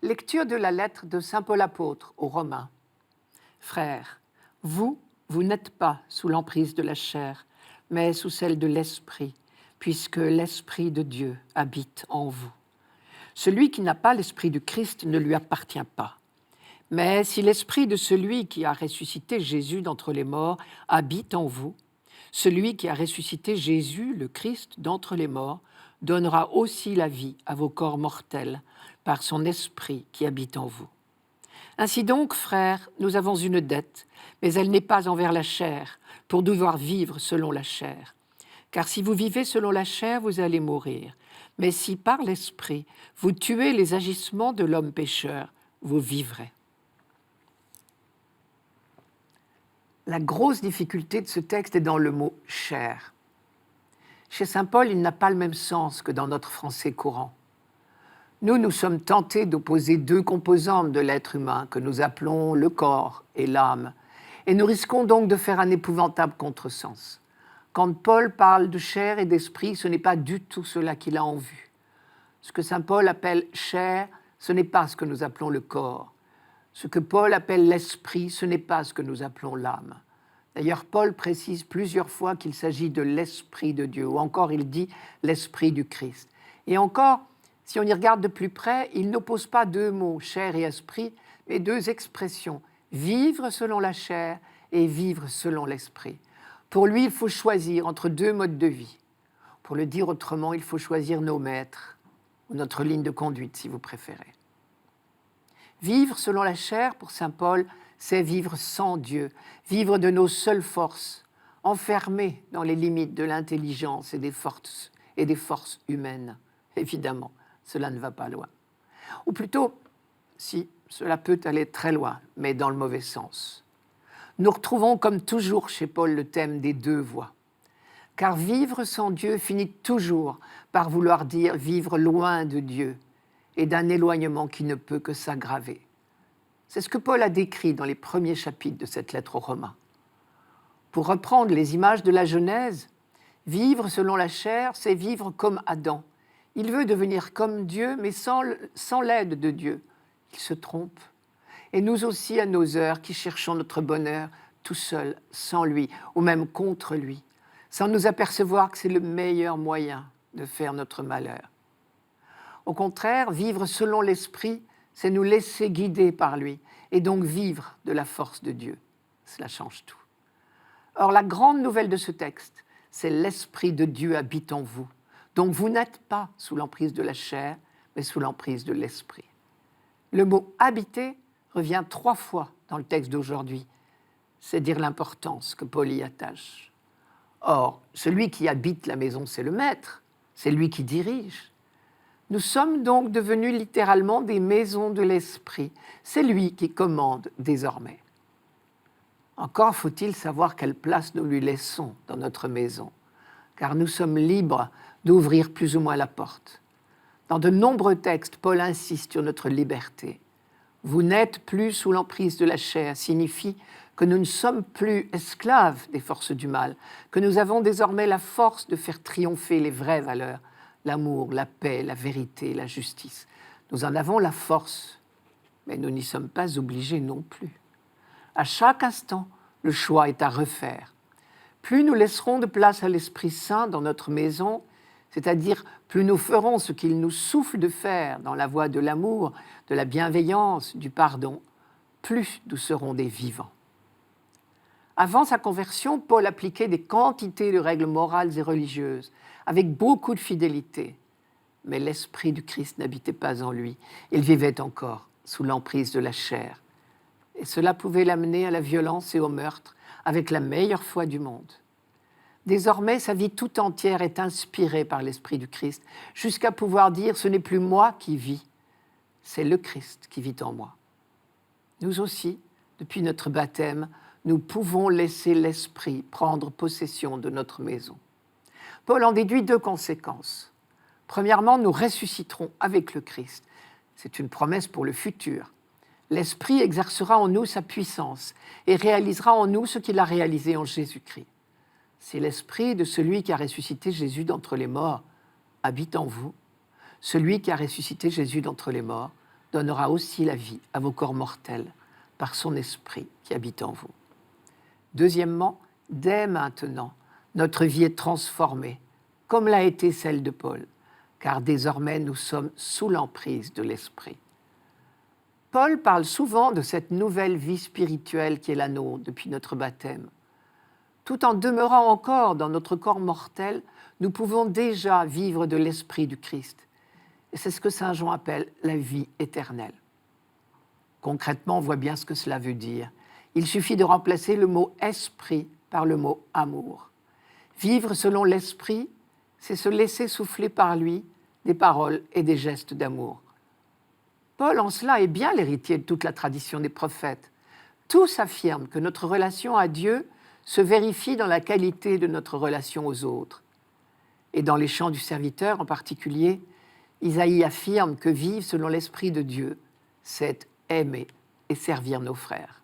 Lecture de la lettre de saint Paul apôtre aux Romains. Frères, vous n'êtes pas sous l'emprise de la chair, mais sous celle de l'Esprit, puisque l'Esprit de Dieu habite en vous. Celui qui n'a pas l'Esprit du Christ ne lui appartient pas. Mais si l'Esprit de celui qui a ressuscité Jésus d'entre les morts habite en vous, celui qui a ressuscité Jésus, le Christ, d'entre les morts, donnera aussi la vie à vos corps mortels par son Esprit qui habite en vous. Ainsi donc, frères, nous avons une dette, mais elle n'est pas envers la chair, pour devoir vivre selon la chair. Car si vous vivez selon la chair, vous allez mourir. Mais si par l'Esprit, vous tuez les agissements de l'homme pécheur, vous vivrez. La grosse difficulté de ce texte est dans le mot « chair ». Chez saint Paul, il n'a pas le même sens que dans notre français courant. Nous sommes tentés d'opposer deux composantes de l'être humain que nous appelons le corps et l'âme, et nous risquons donc de faire un épouvantable contresens. Quand Paul parle de chair et d'esprit, ce n'est pas du tout cela qu'il a en vue. Ce que saint Paul appelle chair, ce n'est pas ce que nous appelons le corps. Ce que Paul appelle l'esprit, ce n'est pas ce que nous appelons l'âme. D'ailleurs, Paul précise plusieurs fois qu'il s'agit de l'Esprit de Dieu, ou encore il dit l'Esprit du Christ. Et encore, si on y regarde de plus près, il n'oppose pas deux mots, chair et esprit, mais deux expressions, vivre selon la chair et vivre selon l'esprit. Pour lui, il faut choisir entre deux modes de vie. Pour le dire autrement, il faut choisir nos maîtres, ou notre ligne de conduite, si vous préférez. Vivre selon la chair, pour saint Paul, c'est vivre sans Dieu, vivre de nos seules forces, enfermés dans les limites de l'intelligence et des forces humaines. Évidemment, cela ne va pas loin. Ou plutôt, si, cela peut aller très loin, mais dans le mauvais sens. Nous retrouvons comme toujours chez Paul le thème des deux voies. Car vivre sans Dieu finit toujours par vouloir dire vivre loin de Dieu et d'un éloignement qui ne peut que s'aggraver. C'est ce que Paul a décrit dans les premiers chapitres de cette lettre aux Romains. Pour reprendre les images de la Genèse, vivre selon la chair, c'est vivre comme Adam. Il veut devenir comme Dieu, mais sans l'aide de Dieu. Il se trompe. Et nous aussi, à nos heures, qui cherchons notre bonheur tout seuls, sans lui, ou même contre lui, sans nous apercevoir que c'est le meilleur moyen de faire notre malheur. Au contraire, vivre selon l'Esprit, c'est nous laisser guider par lui, et donc vivre de la force de Dieu. Cela change tout. Or, la grande nouvelle de ce texte, c'est l'Esprit de Dieu habite en vous. Donc vous n'êtes pas sous l'emprise de la chair, mais sous l'emprise de l'Esprit. Le mot « habiter » revient 3 fois dans le texte d'aujourd'hui. C'est dire l'importance que Paul y attache. Or, celui qui habite la maison, c'est le maître, c'est lui qui dirige. Nous sommes donc devenus littéralement des maisons de l'Esprit. C'est lui qui commande désormais. Encore faut-il savoir quelle place nous lui laissons dans notre maison, car nous sommes libres d'ouvrir plus ou moins la porte. Dans de nombreux textes, Paul insiste sur notre liberté. Vous n'êtes plus sous l'emprise de la chair signifie que nous ne sommes plus esclaves des forces du mal, que nous avons désormais la force de faire triompher les vraies valeurs, l'amour, la paix, la vérité, la justice. Nous en avons la force, mais nous n'y sommes pas obligés non plus. À chaque instant, le choix est à refaire. Plus nous laisserons de place à l'Esprit Saint dans notre maison, c'est-à-dire plus nous ferons ce qu'il nous souffle de faire dans la voie de l'amour, de la bienveillance, du pardon, plus nous serons des vivants. Avant sa conversion, Paul appliquait des quantités de règles morales et religieuses, avec beaucoup de fidélité. Mais l'Esprit du Christ n'habitait pas en lui. Il vivait encore sous l'emprise de la chair. Et cela pouvait l'amener à la violence et au meurtre, avec la meilleure foi du monde. Désormais, sa vie tout entière est inspirée par l'Esprit du Christ, jusqu'à pouvoir dire « ce n'est plus moi qui vis, c'est le Christ qui vit en moi ». Nous aussi, depuis notre baptême, nous pouvons laisser l'Esprit prendre possession de notre maison. Paul en déduit 2 conséquences. Premièrement, nous ressusciterons avec le Christ. C'est une promesse pour le futur. L'Esprit exercera en nous sa puissance et réalisera en nous ce qu'il a réalisé en Jésus-Christ. Si l'Esprit de celui qui a ressuscité Jésus d'entre les morts habite en vous, celui qui a ressuscité Jésus d'entre les morts donnera aussi la vie à vos corps mortels par son esprit qui habite en vous. Deuxièmement, dès maintenant, notre vie est transformée, comme l'a été celle de Paul, car désormais nous sommes sous l'emprise de l'esprit. Paul parle souvent de cette nouvelle vie spirituelle qui est la nôtre depuis notre baptême. Tout en demeurant encore dans notre corps mortel, nous pouvons déjà vivre de l'esprit du Christ. Et c'est ce que saint Jean appelle la vie éternelle. Concrètement, on voit bien ce que cela veut dire. Il suffit de remplacer le mot « esprit » par le mot « amour ». Vivre selon l'esprit, c'est se laisser souffler par lui des paroles et des gestes d'amour. Paul, en cela, est bien l'héritier de toute la tradition des prophètes. Tous affirment que notre relation à Dieu se vérifie dans la qualité de notre relation aux autres. Et dans les chants du serviteur en particulier, Isaïe affirme que vivre selon l'esprit de Dieu, c'est aimer et servir nos frères.